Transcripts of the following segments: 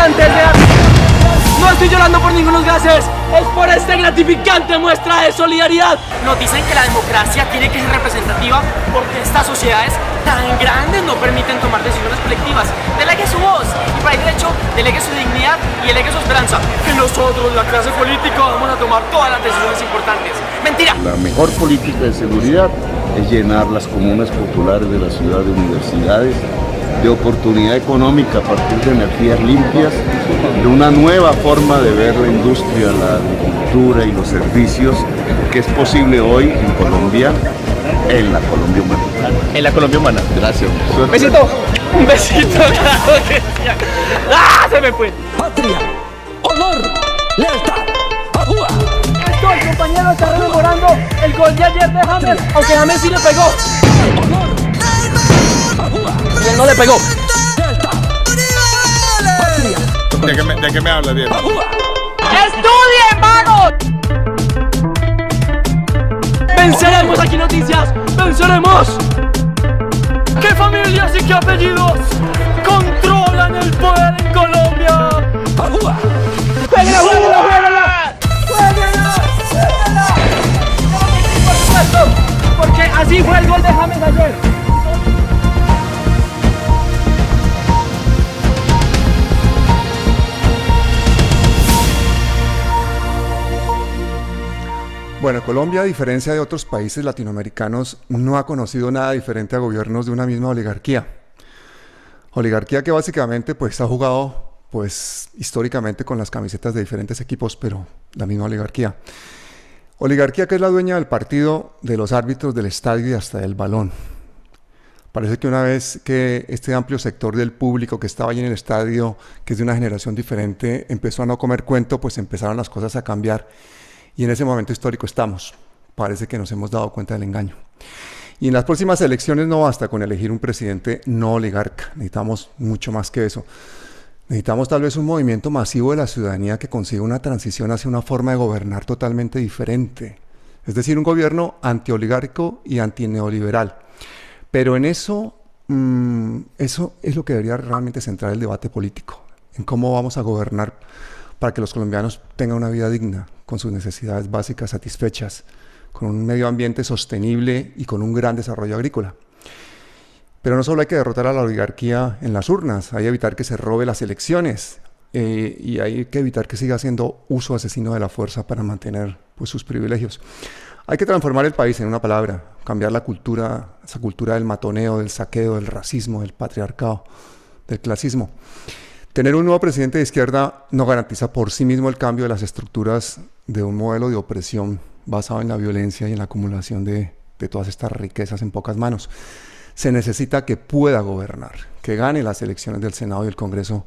gratificantes de arte. No estoy llorando por ningunos gases, es por esta gratificante muestra de solidaridad. Nos dicen que la democracia tiene que ser representativa porque estas sociedades tan grandes no permiten tomar decisiones colectivas. Delegue su voz y para el hecho, delegue su dignidad y delegue su esperanza. Que nosotros, la clase política, vamos a tomar todas las decisiones importantes. ¡Mentira! La mejor política de seguridad es llenar las comunas populares de la ciudad de universidades, de oportunidad económica a partir de energías limpias, de una nueva forma de ver la industria, la agricultura y los servicios que es posible hoy en Colombia, en la Colombia humana. En la Colombia humana. Gracias. Un besito, claro que sí. ¡Ah! Se me fue. Patria, honor, lealtad, ajúa. Esto, el compañero está rememorando el gol de ayer de James, aunque James sí le pegó. Honor, ajúa. Y él no le pegó. Lealtad, patria, ¿De qué me hablas, Diego? ajúa. ¡Estudien, vagos! ¡Venceremos aquí noticias! ¡Venceremos! ¿Qué familias y qué apellidos controlan el poder en Colombia? Ajúa. ¡Jueguenla, jueguenla, jueguenla! ¡Jueguenla, jueguenla! Por supuesto, porque así fue el gol de James ayer. Bueno, Colombia, a diferencia de otros países latinoamericanos, no ha conocido nada diferente a gobiernos de una misma oligarquía. Oligarquía que básicamente pues ha jugado pues históricamente con las camisetas de diferentes equipos, pero la misma oligarquía. Oligarquía que es la dueña del partido, de los árbitros, del estadio y hasta del balón. Parece que una vez que este amplio sector del público que estaba allí en el estadio, que es de una generación diferente, empezó a no comer cuento, pues empezaron las cosas a cambiar. Y en ese momento histórico estamos. Parece que nos hemos dado cuenta del engaño. Y en las próximas elecciones no basta con elegir un presidente no oligarca. Necesitamos mucho más que eso. Necesitamos tal vez un movimiento masivo de la ciudadanía que consiga una transición hacia una forma de gobernar totalmente diferente. Es decir, un gobierno antioligárquico y antineoliberal. Pero en eso es lo que debería realmente centrar el debate político. En cómo vamos a gobernar para que los colombianos tengan una vida digna, con sus necesidades básicas satisfechas, con un medio ambiente sostenible y con un gran desarrollo agrícola. Pero no solo hay que derrotar a la oligarquía en las urnas, hay que evitar que se robe las elecciones y hay que evitar que siga haciendo uso asesino de la fuerza para mantener pues, sus privilegios. Hay que transformar el país, en una palabra, cambiar la cultura, esa cultura del matoneo, del saqueo, del racismo, del patriarcado, del clasismo. Tener un nuevo presidente de izquierda no garantiza por sí mismo el cambio de las estructuras de un modelo de opresión basado en la violencia y en la acumulación de todas estas riquezas en pocas manos. Se necesita que pueda gobernar, que gane las elecciones del Senado y el Congreso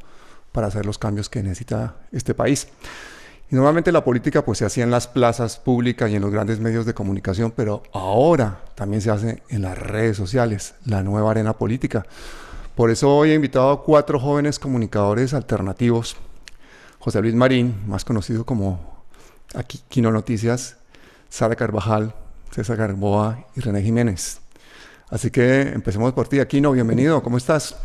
para hacer los cambios que necesita este país. Y normalmente la política pues se hacía en las plazas públicas y en los grandes medios de comunicación, pero ahora también se hace en las redes sociales, la nueva arena política. Por eso hoy he invitado a 4 jóvenes comunicadores alternativos. José Luis Marín, más conocido como aquí Quino Noticias, Sara Carvajal, César Garboa y René Jiménez. Así que empecemos por ti, Aquino, bienvenido, ¿cómo estás?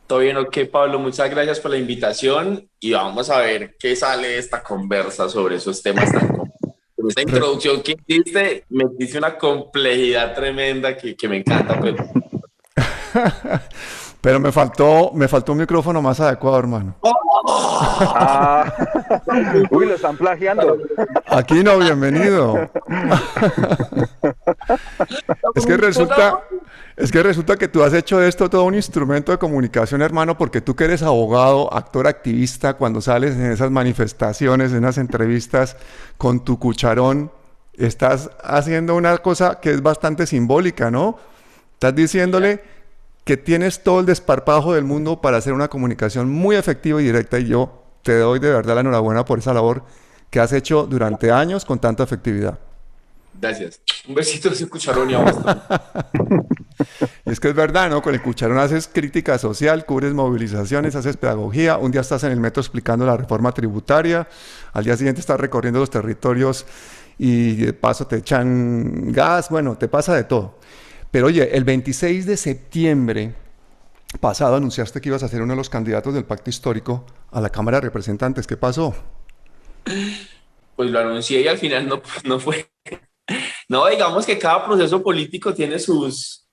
Todo bien, ok, Pablo, muchas gracias por la invitación y vamos a ver qué sale de esta conversa sobre esos temas tan complejos. En esta introducción que hiciste, me dice una complejidad tremenda que me encanta, pero... Pero me faltó un micrófono más adecuado, hermano. Uy, lo están plagiando. Aquino, bienvenido. Es que resulta que tú has hecho de esto todo un instrumento de comunicación, hermano, porque tú que eres abogado, actor, activista, cuando sales en esas manifestaciones, en esas entrevistas con tu cucharón, estás haciendo una cosa que es bastante simbólica, ¿no? Estás diciéndole que tienes todo el desparpajo del mundo para hacer una comunicación muy efectiva y directa, y yo te doy de verdad la enhorabuena por esa labor que has hecho durante años con tanta efectividad. Gracias. Un besito de ese cucharón y vamos. Y es que es verdad, ¿no? Con el cucharón haces crítica social, cubres movilizaciones, haces pedagogía. Un día estás en el metro explicando la reforma tributaria, al día siguiente estás recorriendo los territorios y de paso te echan gas, bueno, te pasa de todo. Pero oye, el 26 de septiembre pasado anunciaste que ibas a ser uno de los candidatos del pacto histórico a la Cámara de Representantes. ¿Qué pasó? Pues lo anuncié y al final no fue. No, digamos que cada proceso político tiene sus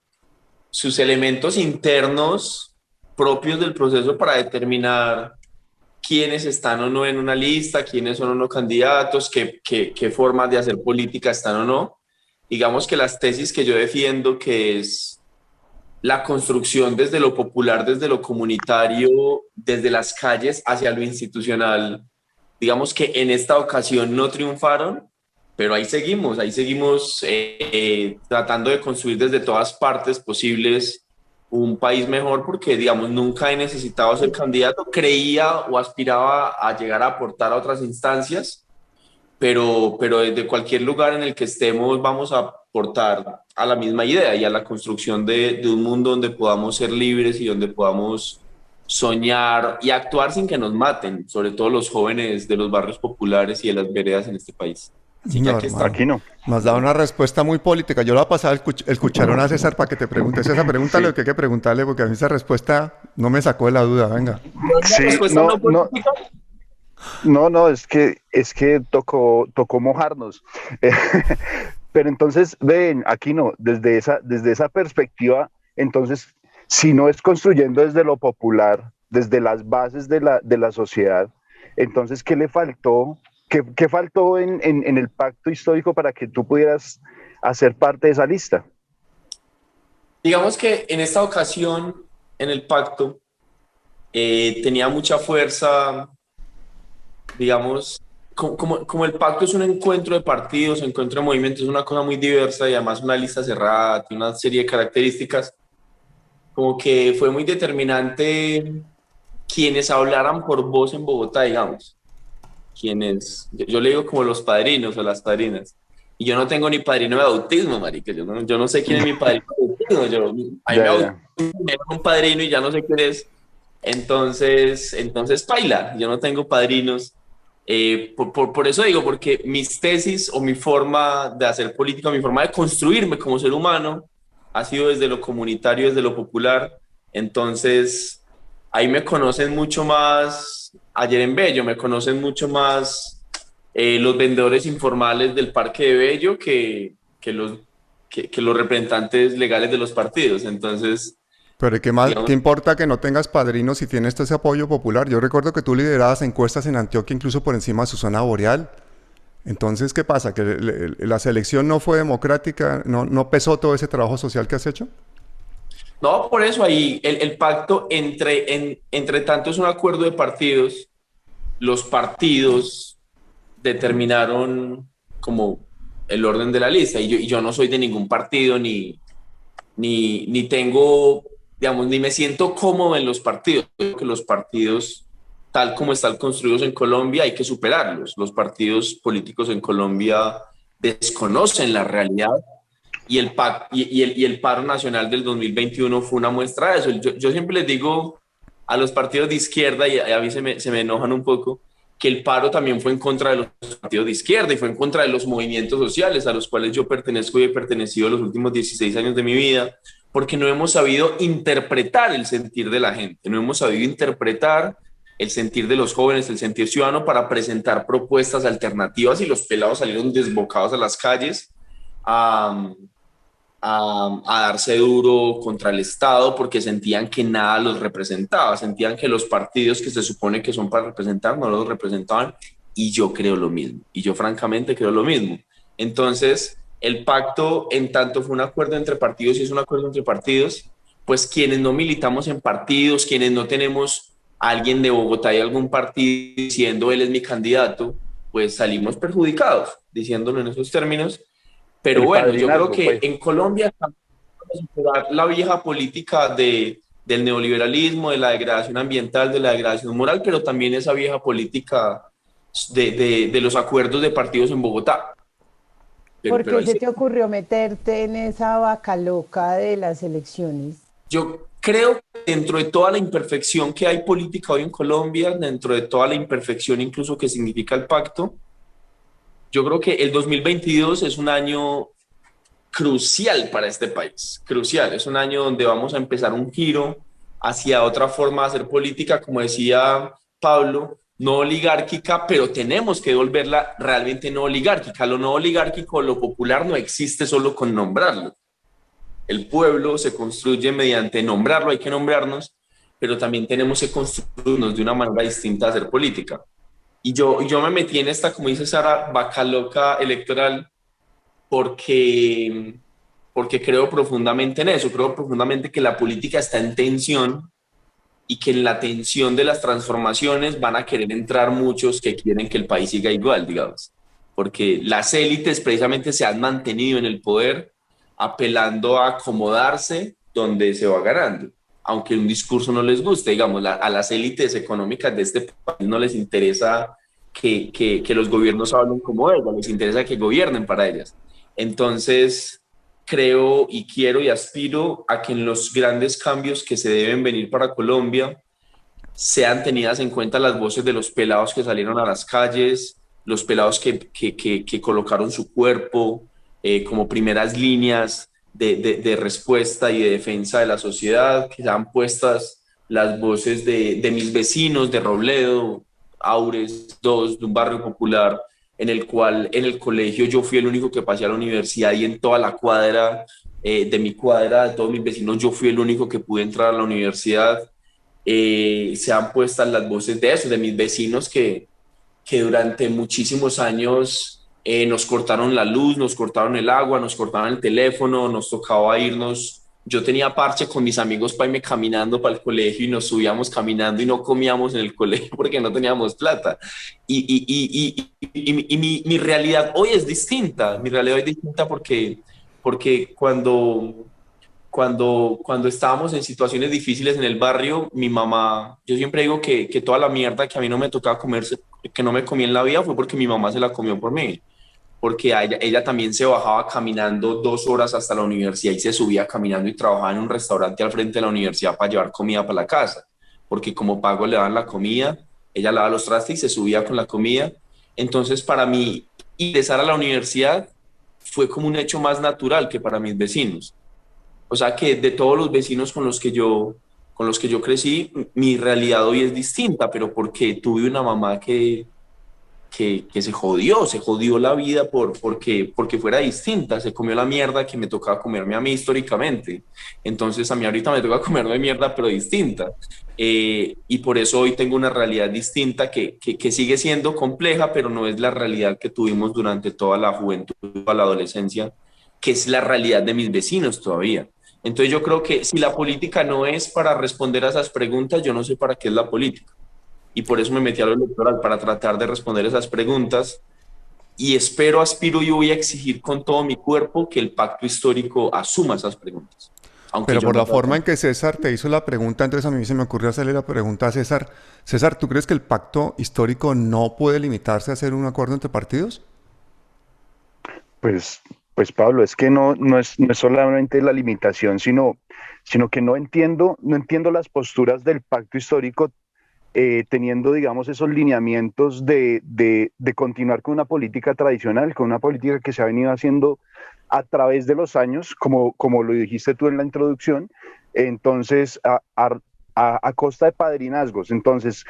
elementos internos propios del proceso para determinar quiénes están o no en una lista, quiénes son o no candidatos, qué formas de hacer política están o no. Digamos que las tesis que yo defiendo, que es la construcción desde lo popular, desde lo comunitario, desde las calles hacia lo institucional, digamos que en esta ocasión no triunfaron, pero ahí seguimos tratando de construir desde todas partes posibles un país mejor, porque, digamos, nunca he necesitado ser candidato, creía o aspiraba a llegar a aportar a otras instancias, pero desde cualquier lugar en el que estemos vamos a aportar a la misma idea y a la construcción de un mundo donde podamos ser libres y donde podamos soñar y actuar sin que nos maten, sobre todo los jóvenes de los barrios populares y de las veredas en este país. Así que aquí está. Aquí no. Nos da una respuesta muy política. Yo le voy a pasar el cucharón a César para que te preguntes esa pregunta, lo que hay que preguntarle, porque a mí esa respuesta no me sacó de la duda. Venga. Sí, no, es que tocó mojarnos. Pero entonces, ven, aquí no, desde esa perspectiva, entonces, si no es construyendo desde lo popular, desde las bases de la sociedad, entonces, ¿qué le faltó? ¿Qué faltó en el pacto histórico para que tú pudieras hacer parte de esa lista? Digamos que en esta ocasión, en el pacto, tenía mucha fuerza, digamos, como el pacto es un encuentro de partidos, encuentro de movimientos, es una cosa muy diversa y además una lista cerrada, tiene una serie de características, como que fue muy determinante quienes hablaran por voz en Bogotá, digamos. Yo le digo como los padrinos o las padrinas, y yo no tengo ni padrino de bautismo, marica, yo no sé quién es mi padrino de bautismo, a mí me bautizaron un padrino y ya no sé quién es, entonces paila, yo no tengo padrinos, por eso digo, porque mis tesis o mi forma de hacer política, mi forma de construirme como ser humano, ha sido desde lo comunitario, desde lo popular, entonces ahí me conocen mucho más. Ayer en Bello me conocen mucho más los vendedores informales del Parque de Bello que los representantes legales de los partidos. Entonces, pero digamos, ¿qué importa que no tengas padrinos si tienes todo ese apoyo popular? Yo recuerdo que tú liderabas encuestas en Antioquia incluso por encima de su zona boreal. Entonces, ¿qué pasa? ¿Que la selección no fue democrática? ¿No pesó todo ese trabajo social que has hecho? No, por eso ahí el pacto entre tanto es un acuerdo de partidos. Los partidos determinaron como el orden de la lista y yo no soy de ningún partido ni tengo, digamos, ni me siento cómodo en los partidos. Creo que los partidos, tal como están construidos en Colombia, hay que superarlos. Los partidos políticos en Colombia desconocen la realidad. Y el paro nacional del 2021 fue una muestra de eso. Yo siempre les digo a los partidos de izquierda, y a mí se me enojan un poco, que el paro también fue en contra de los partidos de izquierda y fue en contra de los movimientos sociales a los cuales yo pertenezco y he pertenecido los últimos 16 años de mi vida, porque no hemos sabido interpretar el sentir de la gente, no hemos sabido interpretar el sentir de los jóvenes, el sentir ciudadano para presentar propuestas alternativas, y los pelados salieron desbocados a las calles a darse duro contra el Estado porque sentían que nada los representaba, sentían que los partidos que se supone que son para representar no los representaban, y yo creo lo mismo, y yo francamente creo lo mismo. Entonces, el pacto, en tanto fue un acuerdo entre partidos y es un acuerdo entre partidos, pues quienes no militamos en partidos, quienes no tenemos a alguien de Bogotá y algún partido diciendo él es mi candidato, pues salimos perjudicados, diciéndolo en esos términos. Pero bueno, yo creo que pues, en Colombia estamos a superar la vieja política del neoliberalismo, de la degradación ambiental, de la degradación moral, pero también esa vieja política de los acuerdos de partidos en Bogotá. ¿Por qué se te ocurrió meterte en esa vaca loca de las elecciones? Yo creo que dentro de toda la imperfección que hay política hoy en Colombia, dentro de toda la imperfección incluso que significa el pacto, yo creo que el 2022 es un año crucial para este país, crucial. Es un año donde vamos a empezar un giro hacia otra forma de hacer política, como decía Pablo, no oligárquica, pero tenemos que volverla realmente no oligárquica. Lo no oligárquico, lo popular no existe solo con nombrarlo. El pueblo se construye mediante nombrarlo, hay que nombrarnos, pero también tenemos que construirnos de una manera distinta a hacer política. Y yo me metí en esta, como dice Sara, vaca loca electoral porque creo profundamente en eso, creo profundamente que la política está en tensión y que en la tensión de las transformaciones van a querer entrar muchos que quieren que el país siga igual, digamos, porque las élites precisamente se han mantenido en el poder apelando a acomodarse donde se va ganando, aunque un discurso no les guste, digamos, a las élites económicas de este país no les interesa que los gobiernos hablen como ellas, les interesa que gobiernen para ellas. Entonces, creo y quiero y aspiro a que en los grandes cambios que se deben venir para Colombia sean tenidas en cuenta las voces de los pelados que salieron a las calles, los pelados que colocaron su cuerpo como primeras líneas de respuesta y de defensa de la sociedad, que sean puestas las voces de mis vecinos de Robledo, Aures 2, de un barrio popular, en el cual en el colegio yo fui el único que pasé a la universidad y en toda la cuadra, de mi cuadra, de todos mis vecinos, yo fui el único que pude entrar a la universidad. Se han puesto las voces de eso, de mis vecinos que durante muchísimos años nos cortaron la luz, nos cortaron el agua, nos cortaron el teléfono, nos tocaba irnos. Yo tenía parche con mis amigos para irme caminando para el colegio y nos subíamos caminando y no comíamos en el colegio porque no teníamos plata. Y mi realidad hoy es distinta. Mi realidad hoy es distinta porque cuando estábamos en situaciones difíciles en el barrio, mi mamá, yo siempre digo que toda la mierda que a mí no me tocaba comer, que no me comí en la vida, fue porque mi mamá se la comió por mí. Porque ella también se bajaba caminando 2 horas hasta la universidad y se subía caminando y trabajaba en un restaurante al frente de la universidad para llevar comida para la casa, porque como pago le daban la comida, ella lavaba los trastes y se subía con la comida. Entonces para mí ingresar a la universidad fue como un hecho más natural que para mis vecinos. O sea que de todos los vecinos con los que yo crecí, mi realidad hoy es distinta, pero porque tuve una mamá que se jodió la vida porque fuera distinta, se comió la mierda que me tocaba comerme a mí históricamente. Entonces a mí ahorita me toca comerme mierda, pero distinta. Y por eso hoy tengo una realidad distinta que sigue siendo compleja, pero no es la realidad que tuvimos durante toda la juventud, toda la adolescencia, que es la realidad de mis vecinos todavía. Entonces yo creo que si la política no es para responder a esas preguntas, yo no sé para qué es la política. Y por eso me metí a lo electoral, para tratar de responder esas preguntas. Y aspiro y voy a exigir con todo mi cuerpo que el pacto histórico asuma esas preguntas. Pero por la forma en que César te hizo la pregunta, entonces a mí se me ocurrió hacerle la pregunta a César. César, ¿tú crees que el pacto histórico no puede limitarse a hacer un acuerdo entre partidos? Pues Pablo, es que no es solamente la limitación, sino que no entiendo las posturas del pacto histórico, teniendo, digamos, esos lineamientos de continuar con una política tradicional, con una política que se ha venido haciendo a través de los años, como lo dijiste tú en la introducción, entonces a costa de padrinazgos. Entonces,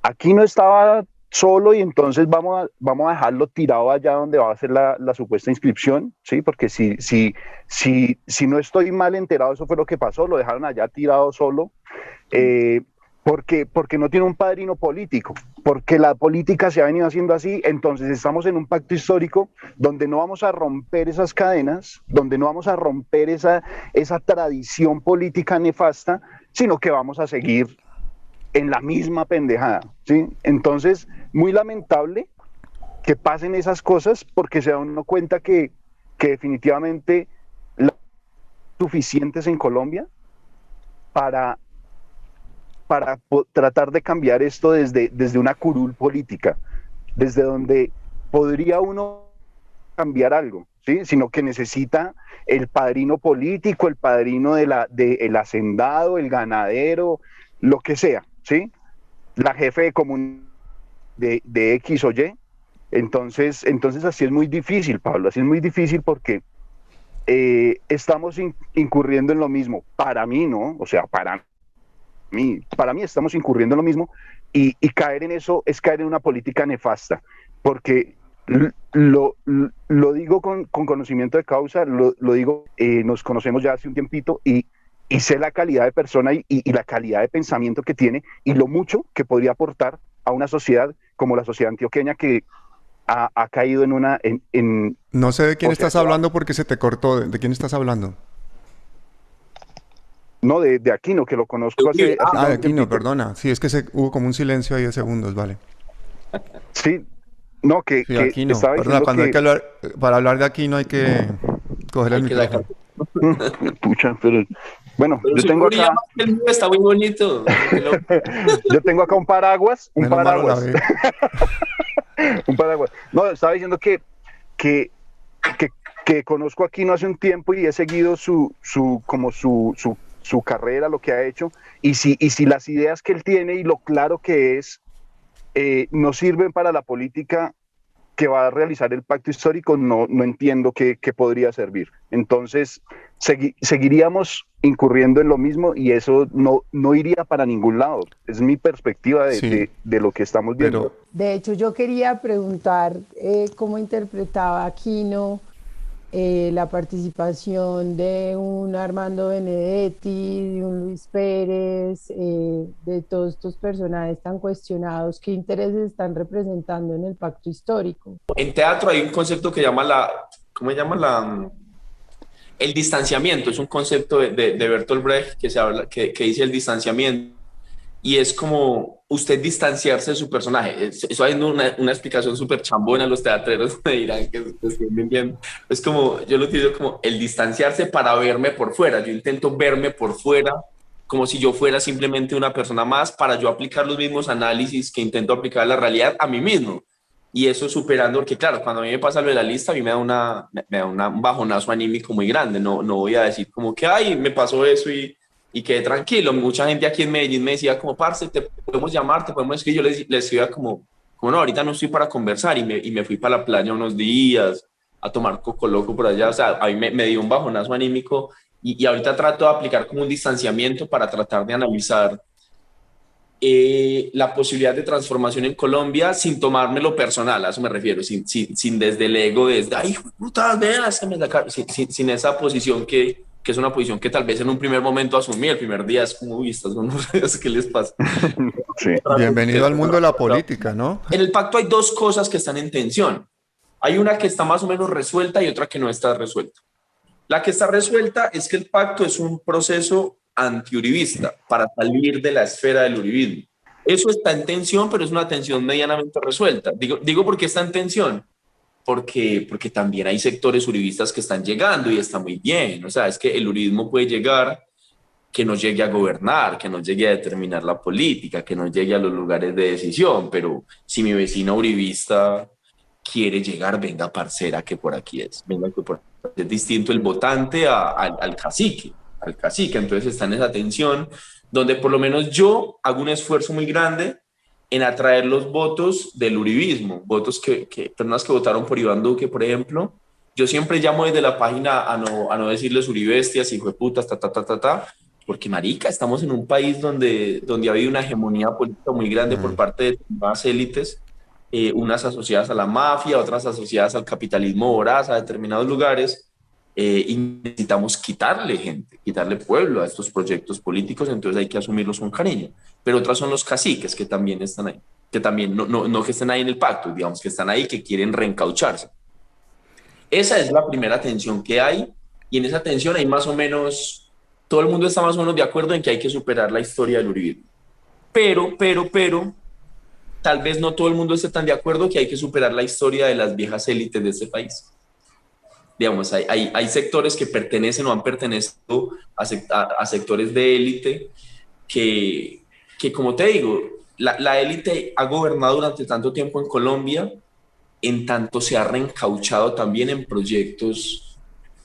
aquí no estaba solo y entonces vamos a dejarlo tirado allá donde va a ser la supuesta inscripción, ¿sí? Porque si no estoy mal enterado, eso fue lo que pasó, lo dejaron allá tirado solo, porque no tiene un padrino político, porque la política se ha venido haciendo así. Entonces estamos en un pacto histórico donde no vamos a romper esas cadenas, donde no vamos a romper esa tradición política nefasta, sino que vamos a seguir en la misma pendejada, ¿sí? Entonces, muy lamentable que pasen esas cosas, porque se da uno cuenta que definitivamente las suficientes en Colombia para tratar de cambiar esto desde una curul política, desde donde podría uno cambiar algo, ¿sí? Sino que necesita el padrino político, el padrino el hacendado, el ganadero, lo que sea, ¿sí? La jefe de comunidad de X o Y. Entonces así es muy difícil, Pablo, así es muy difícil porque estamos incurriendo en lo mismo. Para mí, ¿no? O sea, para para mí estamos incurriendo en lo mismo y caer en eso es caer en una política nefasta, porque lo digo con conocimiento de causa, lo digo, nos conocemos ya hace un tiempito y sé la calidad de persona y la calidad de pensamiento que tiene y lo mucho que podría aportar a una sociedad como la sociedad antioqueña que ha caído en una... No sé de quién estás hablando porque se te cortó. ¿De quién estás hablando? No, de Aquino, que lo conozco hace de un Aquino, tiempito. perdona. Sí, es que hubo como un silencio ahí de segundos, vale. Sí, no, que Aquino. estaba Perdona, diciendo cuando hay que hablar, para hablar de Aquino hay que coger el micrófono. Pucha, pero bueno, Pero yo tengo acá... el mío está muy bonito. Yo tengo acá un paraguas, Menos mal lo lavé. un paraguas. No, estaba diciendo que conozco a Aquino hace un tiempo y he seguido su carrera, lo que ha hecho, y si las ideas que él tiene y lo claro que es, no sirven para la política que va a realizar el pacto histórico, no entiendo qué podría servir. Entonces, seguiríamos incurriendo en lo mismo y eso no iría para ningún lado. Es mi perspectiva de lo que estamos viendo. De hecho, yo quería preguntar cómo interpretaba Aquino la participación de un Armando Benedetti, de un Luis Pérez, de todos estos personajes tan cuestionados, ¿qué intereses están representando en el pacto histórico? En teatro hay un concepto que llama el distanciamiento. Es un concepto de Bertolt Brecht que dice el distanciamiento. Y es como usted distanciarse de su personaje. Eso hay una explicación súper chambona, los teatreros me dirán que estoy mintiendo. Es como, yo lo utilizo como el distanciarse para verme por fuera. Yo intento verme por fuera como si yo fuera simplemente una persona más para yo aplicar los mismos análisis que intento aplicar a la realidad a mí mismo. Y eso superando, porque claro, cuando a mí me pasa lo de la lista, a mí me da un bajonazo anímico muy grande. No voy a decir como que, ay, me pasó eso y quedé tranquilo. Mucha gente aquí en Medellín me decía como, parce, te podemos llamar, te podemos escribir. Yo les escribía como no, ahorita no estoy para conversar y me fui para la playa unos días a tomar coco loco por allá. O sea, a mí me dio un bajonazo anímico y ahorita trato de aplicar como un distanciamiento para tratar de analizar la posibilidad de transformación en Colombia sin tomármelo personal, a eso me refiero, sin desde el ego, desde, ay, puta, veas, sin esa posición que es una posición que tal vez en un primer momento asumí, el primer día es como, uy, estas gonorreas, ¿qué les pasa? Sí. Bienvenido al mundo de la política, ¿no? En el pacto hay dos cosas que están en tensión. Hay una que está más o menos resuelta y otra que no está resuelta. La que está resuelta es que el pacto es un proceso antiuribista para salir de la esfera del uribismo. Eso está en tensión, pero es una tensión medianamente resuelta. Digo ¿por qué está en tensión? Porque también hay sectores uribistas que están llegando y está muy bien. O sea, es que el uribismo puede llegar, que no llegue a gobernar, que no llegue a determinar la política, que no llegue a los lugares de decisión, pero si mi vecino uribista quiere llegar, venga, parcera, que por aquí es. Venga, que por aquí es distinto el votante al cacique. Entonces está en esa tensión donde por lo menos yo hago un esfuerzo muy grande en atraer los votos del uribismo, votos personas que votaron por Iván Duque, por ejemplo. Yo siempre llamo desde la página a no decirles uribestias, hijo de putas, porque marica, estamos en un país donde ha habido una hegemonía política muy grande por parte de más élites, unas asociadas a la mafia, otras asociadas al capitalismo voraz, a determinados lugares, y necesitamos quitarle pueblo a estos proyectos políticos, entonces hay que asumirlos con cariño. Pero otras son los caciques que también están ahí, que también no que estén ahí en el pacto, digamos que están ahí, que quieren reencaucharse. Esa es la primera tensión que hay, y en esa tensión hay más o menos, todo el mundo está más o menos de acuerdo en que hay que superar la historia del uribismo. Pero, tal vez no todo el mundo esté tan de acuerdo que hay que superar la historia de las viejas élites de este país. Digamos, hay sectores que pertenecen o han pertenecido a sectores de élite que, como te digo, la élite ha gobernado durante tanto tiempo en Colombia, en tanto se ha reencauchado también en proyectos,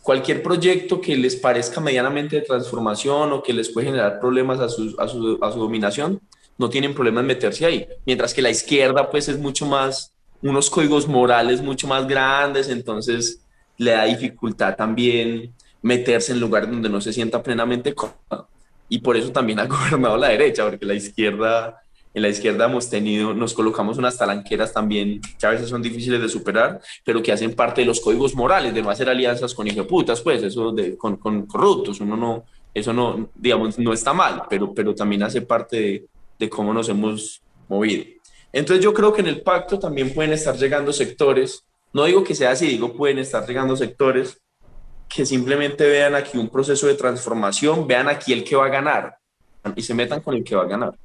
cualquier proyecto que les parezca medianamente de transformación o que les puede generar problemas a su dominación, no tienen problema en meterse ahí. Mientras que la izquierda pues es mucho más, unos códigos morales mucho más grandes, entonces le da dificultad también meterse en lugares donde no se sienta plenamente cómodo. y por eso también ha gobernado la derecha, porque en la izquierda nos colocamos unas talanqueras también que a veces son difíciles de superar, pero que hacen parte de los códigos morales, de no hacer alianzas con hijoputas, pues eso con corruptos, eso no, digamos, no está mal, pero también hace parte de cómo nos hemos movido. Entonces yo creo que en el pacto también pueden estar llegando sectores, no digo que sea así, digo pueden estar llegando sectores que simplemente vean aquí un proceso de transformación, vean aquí el que va a ganar y se metan con el que va a ganar.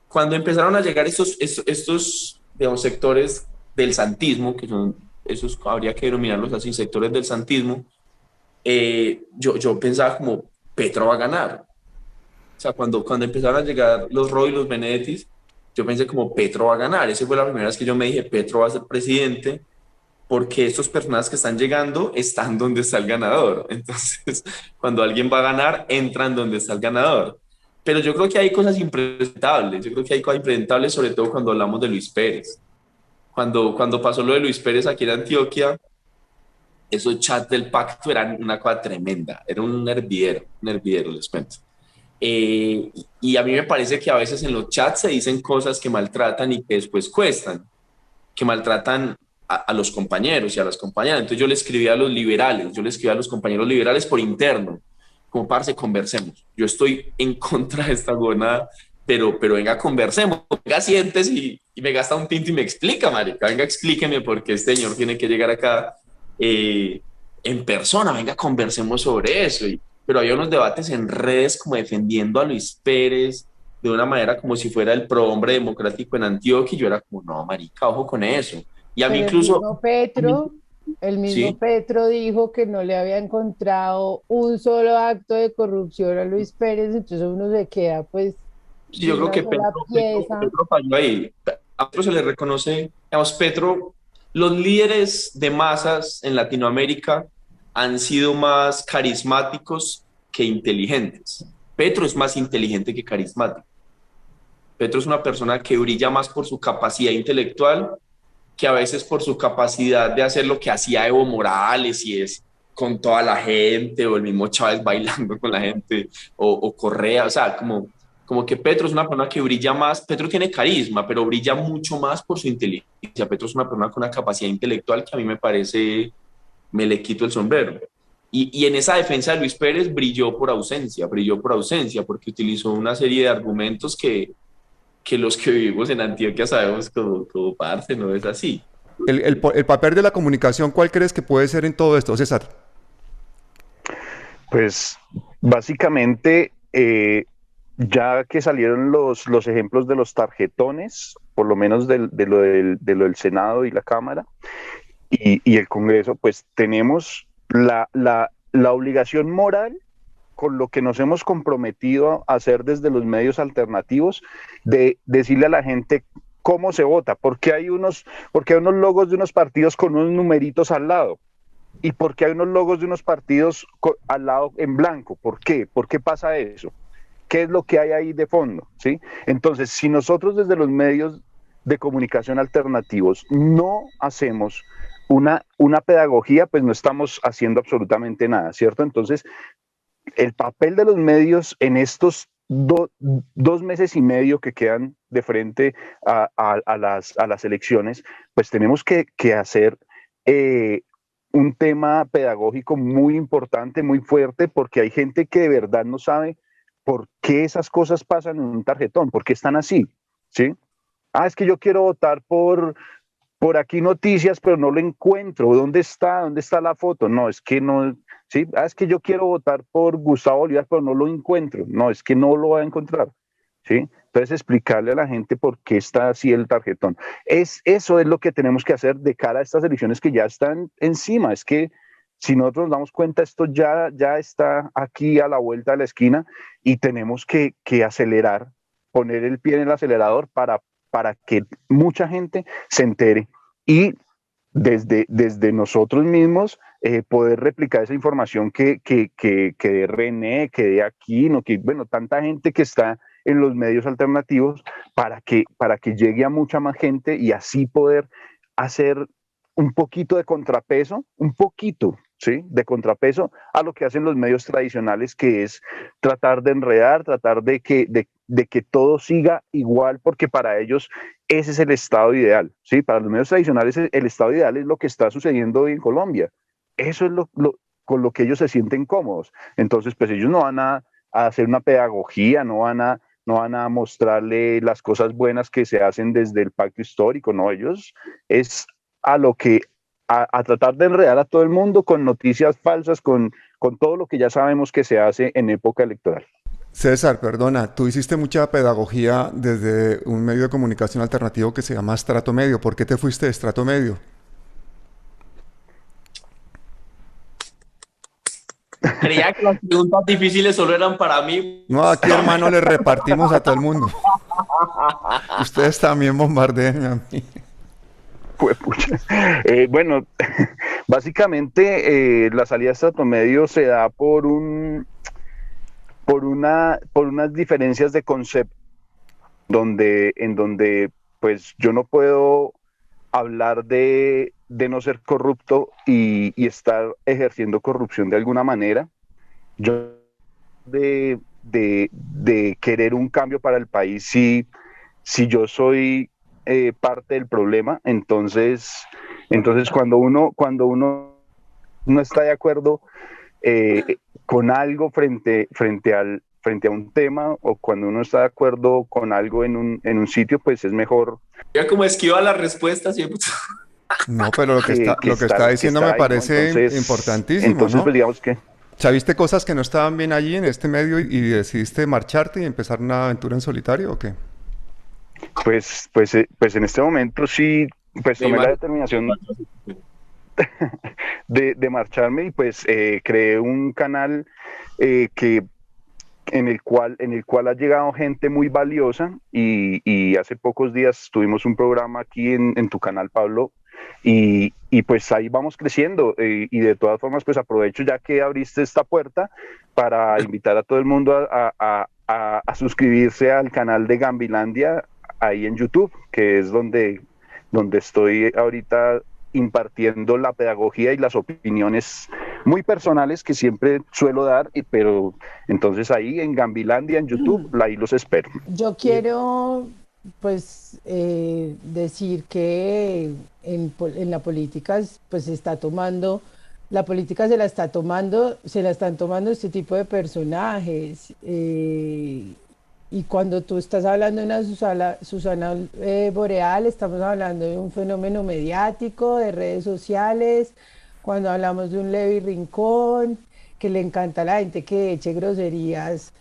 Cuando empezaron a llegar estos digamos, sectores del santismo, que son esos, habría que denominarlos así, sectores del santismo, yo pensaba como, Petro va a ganar. O sea, cuando empezaron a llegar los Roy y los Benedettis, yo pensé como, Petro va a ganar. Esa fue la primera vez que yo me dije, Petro va a ser presidente, porque estos personajes que están llegando están donde está el ganador. Entonces, cuando alguien va a ganar, entran donde está el ganador. Pero yo creo que hay cosas impresentables, yo creo que hay cosas impresentables, sobre todo cuando hablamos de Luis Pérez. Cuando pasó lo de Luis Pérez aquí en Antioquia, esos chats del pacto eran una cosa tremenda, era un hervidero, les cuento. Y a mí me parece que a veces en los chats se dicen cosas que maltratan y que después cuestan, que maltratan a los compañeros y a las compañeras. Entonces yo le escribí a los liberales, yo le escribí a los compañeros liberales por interno, como parce, conversemos. Yo estoy en contra de esta gobernada, pero venga, conversemos. Venga, siéntese y me gasta un tinto y me explica, marica. Venga, explíqueme por qué este señor tiene que llegar acá en persona. Venga, conversemos sobre eso. Pero había unos debates en redes como defendiendo a Luis Pérez de una manera como si fuera el prohombre democrático en Antioquia, y yo era como, no, marica, ojo con eso. Y a mí Pero incluso... el mismo Sí, Petro dijo que no le había encontrado un solo acto de corrupción a Luis Pérez, entonces uno se queda pues sí, de yo creo una que sola pieza. Petro falló ahí. A Petro se le reconoce, digamos, Petro, los líderes de masas en Latinoamérica han sido más carismáticos que inteligentes. Petro es más inteligente que carismático. Petro es una persona que brilla más por su capacidad intelectual que a veces por su capacidad de hacer lo que hacía Evo Morales, y es con toda la gente, o el mismo Chávez bailando con la gente, o Correa, o sea, como que Petro es una persona que brilla más. Petro tiene carisma, pero brilla mucho más por su inteligencia. Petro es una persona con una capacidad intelectual que a mí me parece, me le quito el sombrero. Y en esa defensa de Luis Pérez brilló por ausencia, porque utilizó una serie de argumentos que los que vivimos en Antioquia sabemos como parte, no es así. El papel de la comunicación, ¿cuál crees que puede ser en todo esto, César? Pues básicamente, ya que salieron los ejemplos de los tarjetones, por lo menos de lo del Senado y la Cámara y el Congreso, pues tenemos la obligación moral con lo que nos hemos comprometido a hacer desde los medios alternativos, de decirle a la gente cómo se vota, porque hay unos logos de unos partidos con unos numeritos al lado, y porque hay unos logos de unos partidos al lado en blanco. ¿Por qué? ¿Por qué pasa eso? ¿Qué es lo que hay ahí de fondo? ¿Sí? Entonces, si nosotros desde los medios de comunicación alternativos no hacemos una pedagogía, pues no estamos haciendo absolutamente nada, ¿cierto? Entonces, el papel de los medios en estos 2 meses y medio que quedan de frente a las elecciones, pues tenemos que hacer un tema pedagógico muy importante, muy fuerte, porque hay gente que de verdad no sabe por qué esas cosas pasan en un tarjetón, por qué están así, ¿sí? Es que yo quiero votar por aquí noticias, pero no lo encuentro. ¿Dónde está? ¿Dónde está la foto? No, es que no, ¿sí? Es que yo quiero votar por Gustavo Bolívar, pero no lo encuentro. No, es que no lo voy a encontrar, ¿sí? Entonces, explicarle a la gente por qué está así el tarjetón. Eso es lo que tenemos que hacer de cara a estas elecciones que ya están encima. Es que si nosotros nos damos cuenta, esto ya está aquí a la vuelta de la esquina, y tenemos que acelerar, poner el pie en el acelerador para que mucha gente se entere, y desde nosotros mismos poder replicar esa información que de René, que de Aquino, que bueno, tanta gente que está en los medios alternativos, para que llegue a mucha más gente, y así poder hacer un poquito de contrapeso, un poquito, ¿sí? De contrapeso a lo que hacen los medios tradicionales, que es tratar de enredar, tratar de que todo siga igual, porque para ellos ese es el estado ideal, ¿sí? Para los medios tradicionales el estado ideal es lo que está sucediendo hoy en Colombia. Eso es con lo que ellos se sienten cómodos. Entonces, pues ellos no van a hacer una pedagogía, no van a mostrarle las cosas buenas que se hacen desde el pacto histórico, no, ellos es a tratar de enredar a todo el mundo con noticias falsas, con todo lo que ya sabemos que se hace en época electoral. César, perdona, tú hiciste mucha pedagogía desde un medio de comunicación alternativo que se llama Estrato Medio. ¿Por qué te fuiste de Estrato Medio? Creía que las preguntas difíciles solo eran para mí. No, aquí hermano le repartimos a todo el mundo. Ustedes también bombardean a mí. Pues, bueno, básicamente la salida de Estrato Medio se da por unas diferencias de concepto en donde pues yo no puedo hablar de no ser corrupto y estar ejerciendo corrupción de alguna manera. Yo de querer un cambio para el país, si yo soy parte del problema, entonces cuando uno no está de acuerdo con algo frente a un tema, o cuando uno está de acuerdo con algo en un sitio, pues es mejor. Ya como esquiva las respuestas siempre. No, pero lo que está diciendo me parece importantísimo, entonces, ¿no? Pues digamos que... ¿Sabiste cosas que no estaban bien allí en este medio y decidiste marcharte y empezar una aventura en solitario o qué? Pues en este momento sí, pues tomé la determinación de marcharme y pues creé un canal en el cual ha llegado gente muy valiosa y hace pocos días tuvimos un programa aquí en tu canal, Pablo, y pues ahí vamos creciendo y de todas formas pues aprovecho ya que abriste esta puerta para invitar a todo el mundo a suscribirse al canal de Gambilandia ahí en YouTube, que es donde estoy ahorita impartiendo la pedagogía y las opiniones muy personales que siempre suelo dar, pero entonces ahí en Gambilandia, en YouTube, ahí los espero. Yo quiero pues decir que en la política pues la política se la están tomando este tipo de personajes, y cuando tú estás hablando de una Susana Boreal, estamos hablando de un fenómeno mediático, de redes sociales. Cuando hablamos de un Levi Rincón, que le encanta a la gente que eche groserías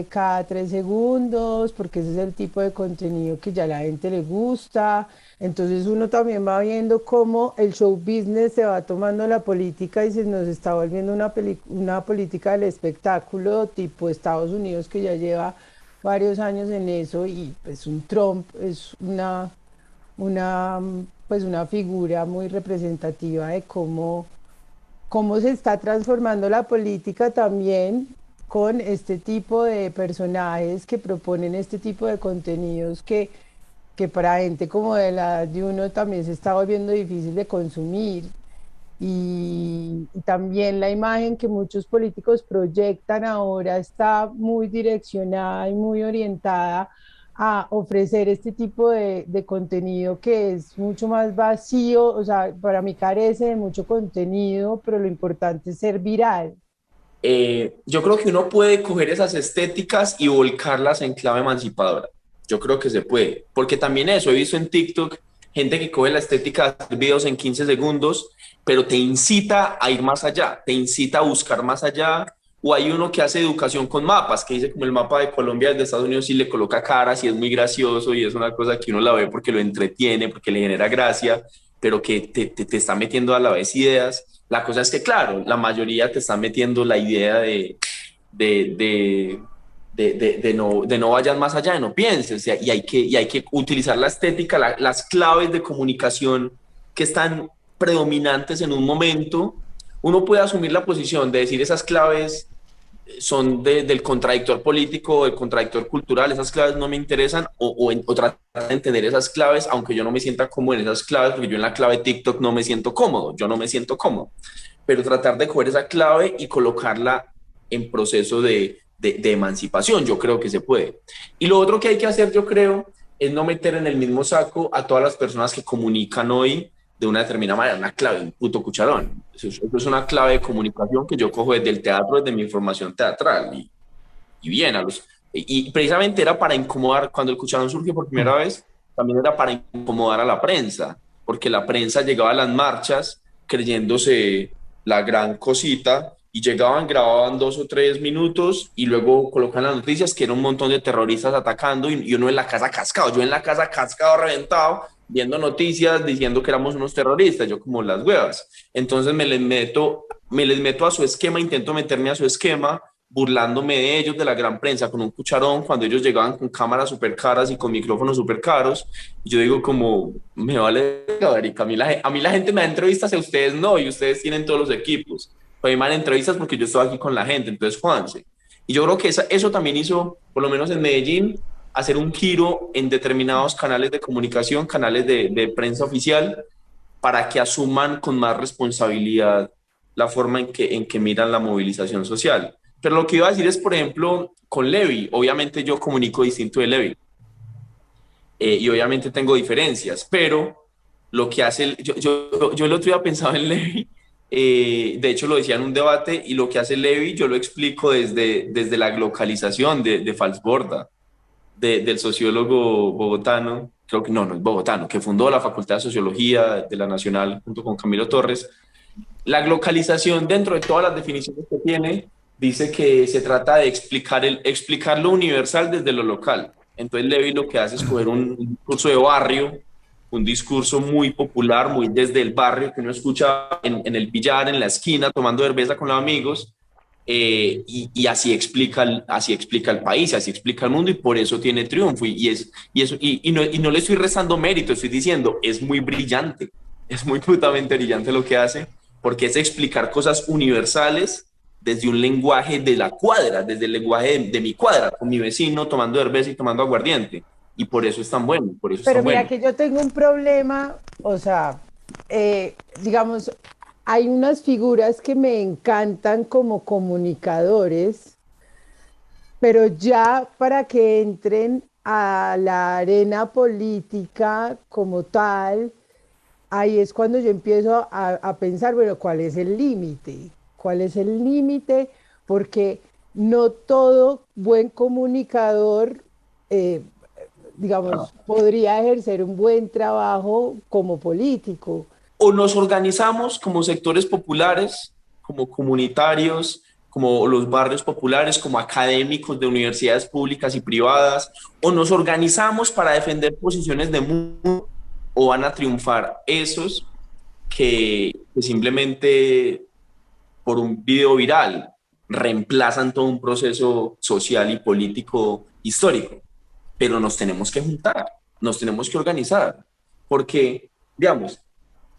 cada 3 segundos, porque ese es el tipo de contenido que ya a la gente le gusta. Entonces uno también va viendo cómo el show business se va tomando la política y se nos está volviendo una política del espectáculo tipo Estados Unidos, que ya lleva varios años en eso, y pues un Trump es una figura muy representativa de cómo se está transformando la política también con este tipo de personajes que proponen este tipo de contenidos que para gente como de la edad de uno también se está volviendo difícil de consumir. Y también la imagen que muchos políticos proyectan ahora está muy direccionada y muy orientada a ofrecer este tipo de contenido que es mucho más vacío. O sea, para mí carece de mucho contenido, pero lo importante es ser viral. Yo creo que uno puede coger esas estéticas y volcarlas en clave emancipadora. Yo creo que se puede, porque también eso, he visto en TikTok gente que coge la estética de hacer videos en 15 segundos, pero te incita a ir más allá, te incita a buscar más allá. O hay uno que hace educación con mapas, que dice como el mapa de Colombia desde Estados Unidos, y le coloca caras y es muy gracioso y es una cosa que uno la ve porque lo entretiene, porque le genera gracia, pero que te está metiendo a la vez ideas. La cosa es que, claro, la mayoría te está metiendo la idea de no vayas más allá, de no pienses, o sea, y hay que utilizar la estética, las claves de comunicación que están predominantes en un momento. Uno puede asumir la posición de decir esas claves son del contradictor político o del contradictor cultural, esas claves no me interesan, o tratar de entender esas claves, aunque yo no me sienta cómodo en esas claves, porque yo en la clave TikTok no me siento cómodo, yo no me siento cómodo. pero tratar de coger esa clave y colocarla en proceso de emancipación. Yo creo que se puede. Y lo otro que hay que hacer, yo creo, es no meter en el mismo saco a todas las personas que comunican hoy de una determinada manera, una clave, un puto cucharón. Eso es una clave de comunicación que yo cojo desde el teatro, desde mi formación teatral. Y bien, y precisamente era para incomodar, cuando el cucharón surgió por primera vez, también era para incomodar a la prensa, porque la prensa llegaba a las marchas creyéndose la gran cosita, y llegaban, grababan 2 o 3 minutos y luego colocan las noticias que era un montón de terroristas atacando y uno en la casa cascado, yo en la casa cascado, reventado, viendo noticias diciendo que éramos unos terroristas, yo como las huevas. Entonces me les meto a su esquema, intento meterme a su esquema, burlándome de ellos, de la gran prensa, con un cucharón, cuando ellos llegaban con cámaras súper caras y con micrófonos súper caros. Y yo digo como, me vale, marica, a mí la gente me da entrevistas y a ustedes no, y ustedes tienen todos los equipos. A mí me dan entrevistas porque yo estoy aquí con la gente, entonces Juanse. Y yo creo que eso también hizo, por lo menos en Medellín, hacer un giro en determinados canales de comunicación, canales de prensa oficial, para que asuman con más responsabilidad la forma en que miran la movilización social. Pero lo que iba a decir es, por ejemplo, con Levi, obviamente yo comunico distinto de Levi, y obviamente tengo diferencias, pero lo que hace, yo el otro día pensaba en Levi, de hecho lo decía en un debate, y lo que hace Levi yo lo explico desde la localización de Falsborda, del sociólogo bogotano, creo que no es bogotano, que fundó la Facultad de Sociología de la Nacional junto con Camilo Torres. La localización, dentro de todas las definiciones que tiene, dice que se trata de explicar lo universal desde lo local. Entonces Levi lo que hace es coger un discurso de barrio, un discurso muy popular, muy desde el barrio, que uno escucha en el billar, en la esquina, tomando cerveza con los amigos, y así explica el país, así explica el mundo, y por eso tiene triunfo. Y no le estoy restando mérito, estoy diciendo, es muy brillante, es muy putamente brillante lo que hace, porque es explicar cosas universales desde un lenguaje de la cuadra, desde el lenguaje de mi cuadra, con mi vecino, tomando cerveza y tomando aguardiente. Y por eso es tan bueno, por eso Pero es tan mira bueno. que yo tengo un problema, o sea, digamos, hay unas figuras que me encantan como comunicadores, pero ya para que entren a la arena política como tal, ahí es cuando yo empiezo a pensar, bueno, ¿cuál es el límite? ¿Cuál es el límite? Porque no todo buen comunicador, digamos, podría ejercer un buen trabajo como político. O nos organizamos como sectores populares, como comunitarios, como los barrios populares, como académicos de universidades públicas y privadas, o nos organizamos para defender posiciones de mundo, o van a triunfar esos que simplemente por un video viral reemplazan todo un proceso social y político histórico. Pero nos tenemos que juntar, nos tenemos que organizar, porque, digamos,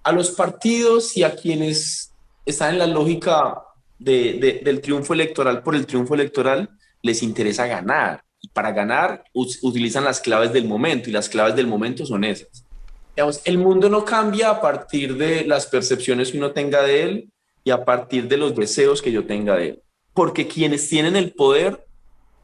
a los partidos y a quienes están en la lógica del triunfo electoral por el triunfo electoral, les interesa ganar. Y para ganar utilizan las claves del momento, y las claves del momento son esas. Digamos, el mundo no cambia a partir de las percepciones que uno tenga de él y a partir de los deseos que yo tenga de él. Porque quienes tienen el poder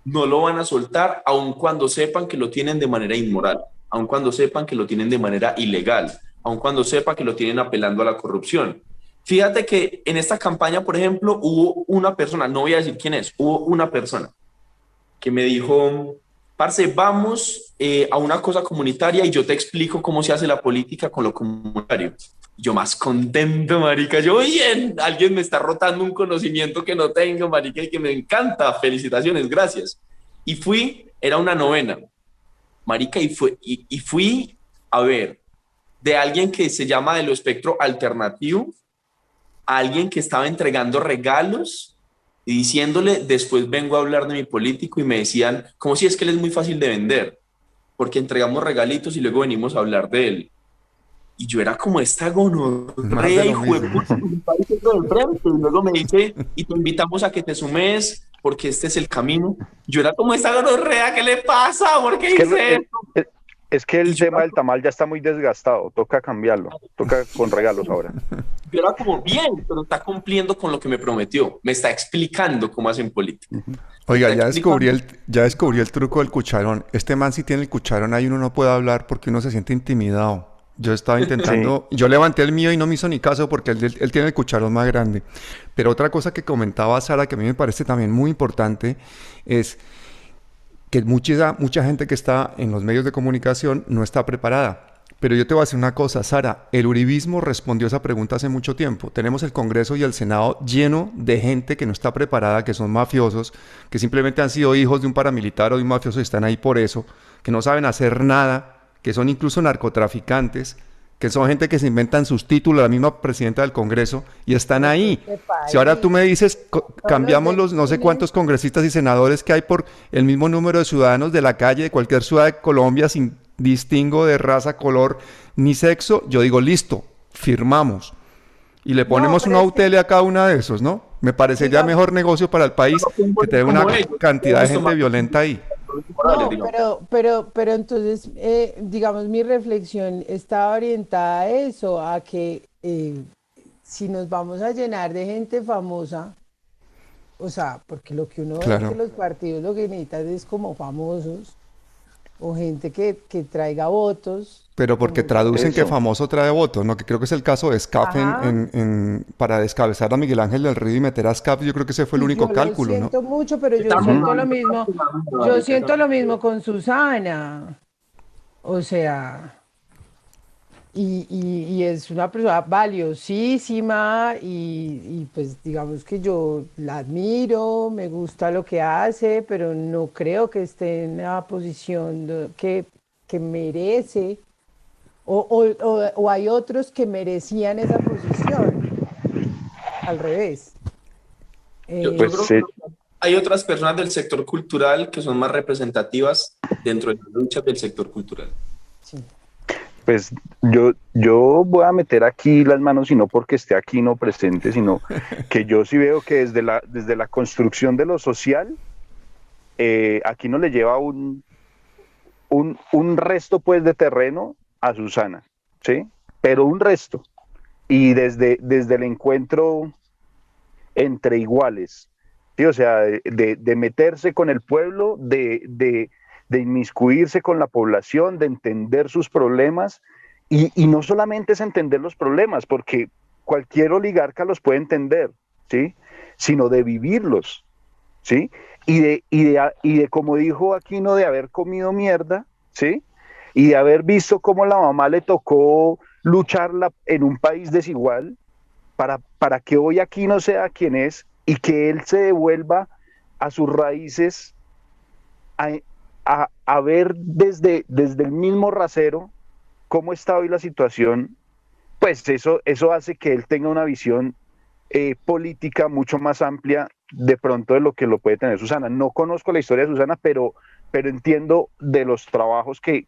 no lo van a soltar, aun cuando sepan que lo tienen de manera inmoral, aun cuando sepan que lo tienen de manera ilegal, aun cuando sepan que lo tienen apelando a la corrupción. Fíjate que en esta campaña, por ejemplo, hubo una persona, no voy a decir quién es, hubo una persona que me dijo, parce, vamos a una cosa comunitaria y yo te explico cómo se hace la política con lo comunitario. Yo más contento, marica, yo bien, alguien me está rotando un conocimiento que no tengo, marica, y que me encanta, felicitaciones, gracias. Y fui, era una novena, marica, y fui a ver, de alguien que se llama de lo espectro alternativo, a alguien que estaba entregando regalos y diciéndole, después vengo a hablar de mi político, y me decían, como si es que él es muy fácil de vender, porque entregamos regalitos y luego venimos a hablar de él. Y yo era como esta gonorrea, hijo de puta, y luego me dice, y te invitamos a que te sumes, porque este es el camino. Yo era como esta gonorrea, ¿qué le pasa? ¿Por qué dice esto? Es que Y el yo tema del tamal ya está muy desgastado, toca cambiarlo, toca con regalos ahora. yo era como, bien, pero está cumpliendo con lo que me prometió. Me está explicando cómo hacen política. Oiga, Está explicando. ya descubrí el truco del cucharón. Este man si tiene el cucharón ahí uno no puede hablar porque uno se siente intimidado. Yo estaba intentando, yo levanté el mío y no me hizo ni caso porque él tiene el cucharón más grande. Pero otra cosa que comentaba Sara que a mí me parece también muy importante es que mucha gente que está en los medios de comunicación no está preparada. Pero yo te voy a decir una cosa, Sara, el uribismo respondió a esa pregunta hace mucho tiempo. Tenemos el Congreso y el Senado lleno de gente que no está preparada, que son mafiosos, que simplemente han sido hijos de un paramilitar o de un mafioso y están ahí por eso, que no saben hacer nada, que son incluso narcotraficantes, que son gente que se inventan sus títulos, la misma presidenta del Congreso, y están ahí. Si ahora tú me dices, cambiamos los no sé cuántos congresistas y senadores que hay por el mismo número de ciudadanos de la calle de cualquier ciudad de Colombia sin distingo de raza, color ni sexo, yo digo, listo, firmamos. Y le ponemos una UTL a cada una de esos, ¿no? Me parecería mejor negocio para el país que tener una cantidad de gente violenta ahí. No, pero entonces, digamos, mi reflexión estaba orientada a eso, a que si nos vamos a llenar de gente famosa, o sea, porque lo que uno ve es Claro. que los partidos lo que necesitan es como famosos, o gente que traiga votos, Pero porque como traducen que Eso. famoso trae votos, ¿no? Que creo que es el caso de SCAF Ajá. para descabezar a Miguel Ángel del Río y meter a SCAF, yo creo que ese fue el Y único yo lo cálculo, ¿no? siento mucho, pero yo Estamos siento lo mal, mismo, yo siento lo mismo con Susana, o sea, y es una persona valiosísima y pues digamos que yo la admiro, me gusta lo que hace, pero no creo que esté en la posición que merece, o hay otros que merecían esa posición, al revés. Yo Pues creo sí, que hay otras personas del sector cultural que son más representativas dentro de las luchas del sector cultural. Sí. pues yo voy a meter aquí las manos, y no porque esté aquí no presente, sino que yo sí veo que desde la construcción de lo social, aquí no le lleva un resto pues de terreno a Susana, ¿sí? Pero un resto. Y desde el encuentro entre iguales, ¿sí? O sea, de meterse con el pueblo, de inmiscuirse con la población, de entender sus problemas, y no solamente es entender los problemas, porque cualquier oligarca los puede entender, ¿sí? Sino de vivirlos, ¿sí? Y de como dijo Aquino, de haber comido mierda, ¿sí? Y de haber visto cómo la mamá le tocó lucharla en un país desigual para que hoy Aquino sea quien es y que él se devuelva a sus raíces, a ver desde el mismo rasero cómo está hoy la situación. Pues eso hace que él tenga una visión política mucho más amplia de pronto de lo que lo puede tener Susana. No conozco la historia de Susana, pero entiendo de los trabajos que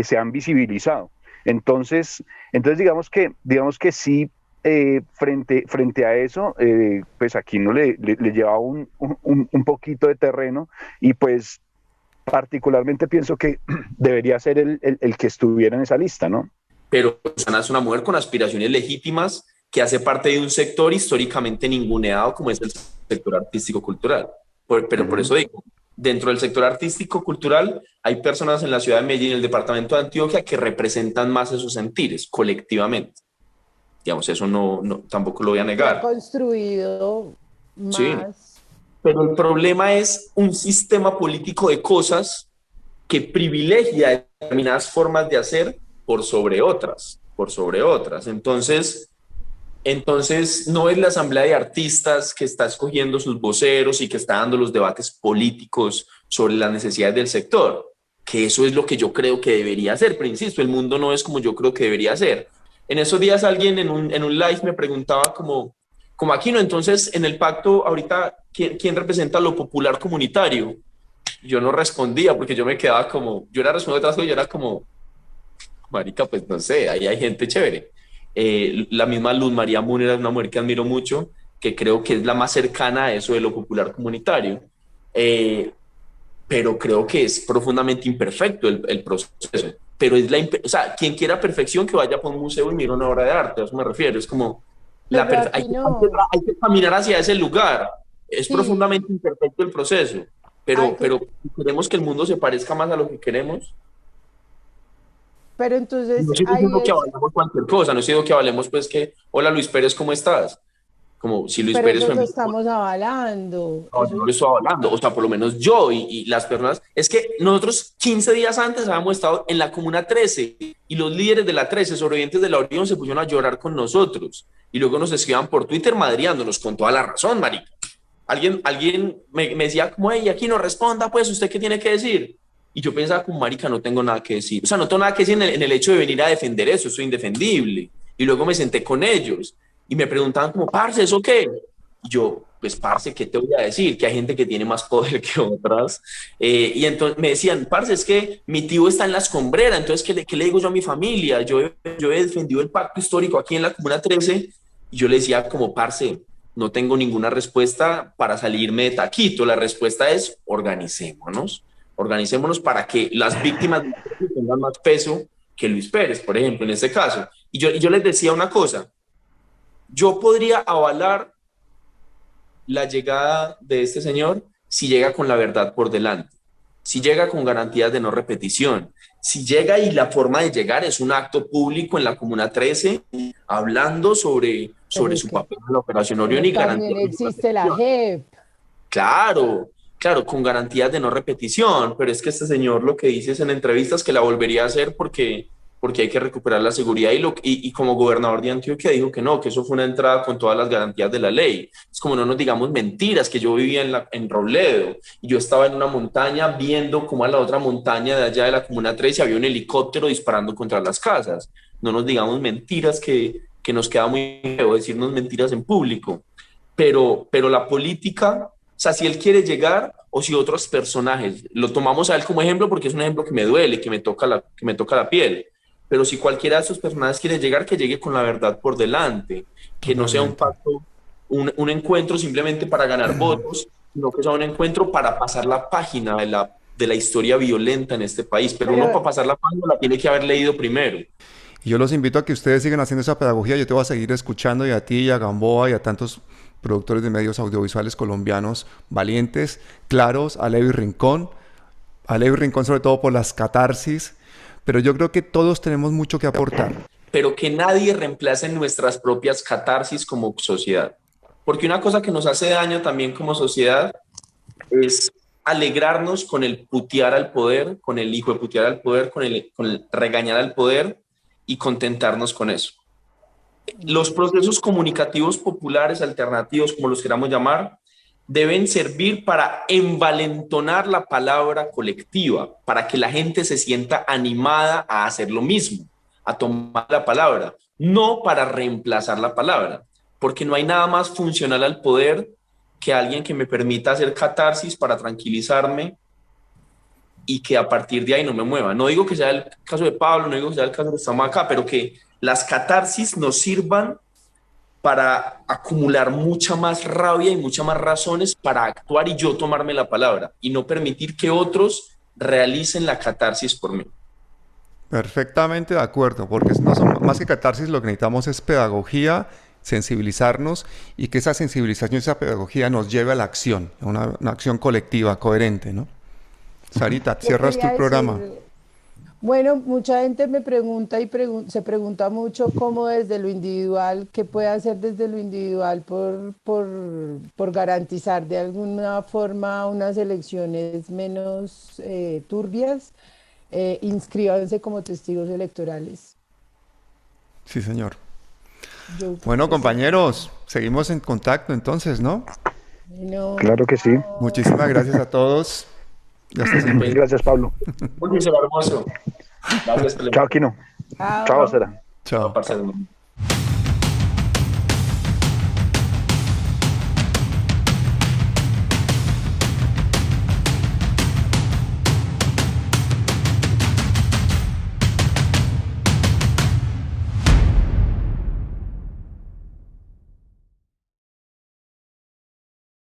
se han visibilizado. Entonces digamos que sí, frente a eso, pues aquí no le lleva un poquito de terreno, y pues particularmente pienso que debería ser el que estuviera en esa lista, ¿no? Pero Susana es una mujer con aspiraciones legítimas que hace parte de un sector históricamente ninguneado como es el sector artístico-cultural. Pero por eso digo, dentro del sector artístico-cultural hay personas en la ciudad de Medellín y el departamento de Antioquia que representan más esos sentires colectivamente. Digamos, eso no tampoco lo voy a Ha negar. construido Sí. más. Pero el problema es un sistema político de cosas que privilegia determinadas formas de hacer por sobre otras. Entonces no es la asamblea de artistas que está escogiendo sus voceros y que está dando los debates políticos sobre las necesidades del sector, que eso es lo que yo creo que debería ser, pero insisto, el mundo no es como yo creo que debería ser. En esos días alguien en un live me preguntaba como Aquino, entonces en el pacto ahorita, ¿quién representa lo popular comunitario? Yo no respondía porque yo me quedaba como, yo era respondiendo otras cosas, yo era como, marica, pues no sé, ahí hay gente chévere. La misma Luz María Múnera es una mujer que admiro mucho, que creo que es la más cercana a eso de lo popular comunitario. pero creo que es profundamente imperfecto el proceso. Pero es o sea, quien quiera perfección que vaya por un museo y mire una obra de arte, a eso me refiero. Es como, hay que caminar hacia ese lugar. Es profundamente imperfecto el proceso, pero queremos que el mundo se parezca más a lo que queremos. Pero entonces No estoy diciendo que avalemos cualquier cosa, no estoy diciendo que avalemos pues que, hola Luis Pérez, ¿cómo estás? Como si Luis pero Pérez... eso lo estamos avalando. No, no lo estoy avalando, o sea, por lo menos yo y las personas... Es que nosotros 15 días antes habíamos estado en la Comuna 13 y los líderes de la 13, sobrevivientes de la Orión, se pusieron a llorar con nosotros y luego nos escribían por Twitter madriándonos con toda la razón, marica. Alguien me decía como, hey, aquí no responda, pues, ¿usted qué tiene que decir? Y yo pensaba como, marica, no tengo nada que decir. O sea, no tengo nada que decir en el hecho de venir a defender eso, soy indefendible. Y luego me senté con ellos y me preguntaban como, parce, ¿eso qué? Y yo, pues, parce, ¿qué te voy a decir? Que hay gente que tiene más poder que otras. Y entonces me decían, parce, es que mi tío está en la escombrera, entonces, ¿qué le digo yo a mi familia? Yo he defendido el pacto histórico aquí en la Comuna 13 y yo le decía como, parce, no tengo ninguna respuesta para salirme de taquito. La respuesta es organicémonos para que las víctimas tengan más peso que Luis Pérez, por ejemplo, en este caso. Y yo les decía una cosa, yo podría avalar la llegada de este señor si llega con la verdad por delante, si llega con garantías de no repetición, si llega y la forma de llegar es un acto público en la Comuna 13 hablando sobre su papel en la Operación Orión y garantías. También existe la JEP. Claro, con garantías de no repetición, pero es que este señor lo que dice es en entrevistas que la volvería a hacer porque hay que recuperar la seguridad y como gobernador de Antioquia dijo que no, que eso fue una entrada con todas las garantías de la ley. Es como no nos digamos mentiras, que yo vivía en Robledo y yo estaba en una montaña viendo cómo a la otra montaña de allá de la Comuna 13 había un helicóptero disparando contra las casas. No nos digamos mentiras que nos queda muy feo decirnos mentiras en público, pero la política... O sea, si él quiere llegar o si otros personajes, lo tomamos a él como ejemplo porque es un ejemplo que me duele, que me toca la piel. Pero si cualquiera de esos personajes quiere llegar, que llegue con la verdad por delante, que no sea un pacto, un encuentro simplemente para ganar votos, sino que sea un encuentro para pasar la página de la historia violenta en este país. Pero uno para pasar la página la tiene que haber leído primero. Y yo los invito a que ustedes sigan haciendo esa pedagogía. Yo te voy a seguir escuchando y a ti y a Gamboa y a tantos productores de medios audiovisuales colombianos valientes, claros, a Levi Rincón sobre todo por las catarsis, pero yo creo que todos tenemos mucho que aportar. Pero que nadie reemplace nuestras propias catarsis como sociedad, porque una cosa que nos hace daño también como sociedad es alegrarnos con el putear al poder, con el hijo de putear al poder, con el regañar al poder y contentarnos con eso. Los procesos comunicativos populares, alternativos, como los queramos llamar, deben servir para envalentonar la palabra colectiva, para que la gente se sienta animada a hacer lo mismo, a tomar la palabra, no para reemplazar la palabra, porque no hay nada más funcional al poder que alguien que me permita hacer catarsis para tranquilizarme y que a partir de ahí no me mueva. No digo que sea el caso de Pablo, no digo que sea el caso de estamos acá, pero que las catarsis nos sirvan para acumular mucha más rabia y muchas más razones para actuar y yo tomarme la palabra y no permitir que otros realicen la catarsis por mí. Perfectamente de acuerdo, porque no son más que catarsis, lo que necesitamos es pedagogía, sensibilizarnos y que esa sensibilización, esa pedagogía nos lleve a la acción, a una acción colectiva, coherente, ¿no? Sarita, cierras tu programa. Bueno, mucha gente me pregunta y se pregunta mucho cómo desde lo individual, qué puede hacer desde lo individual por garantizar de alguna forma unas elecciones menos turbias. Inscríbanse como testigos electorales. Sí, señor. Bueno, compañeros, seguimos en contacto entonces, ¿no? Bueno, claro que sí. Muchísimas gracias a todos. Muchas gracias, Pablo. Muy bien, hermoso. Chao, Aquino. chao. Chao, Sara. Chao. Parcero.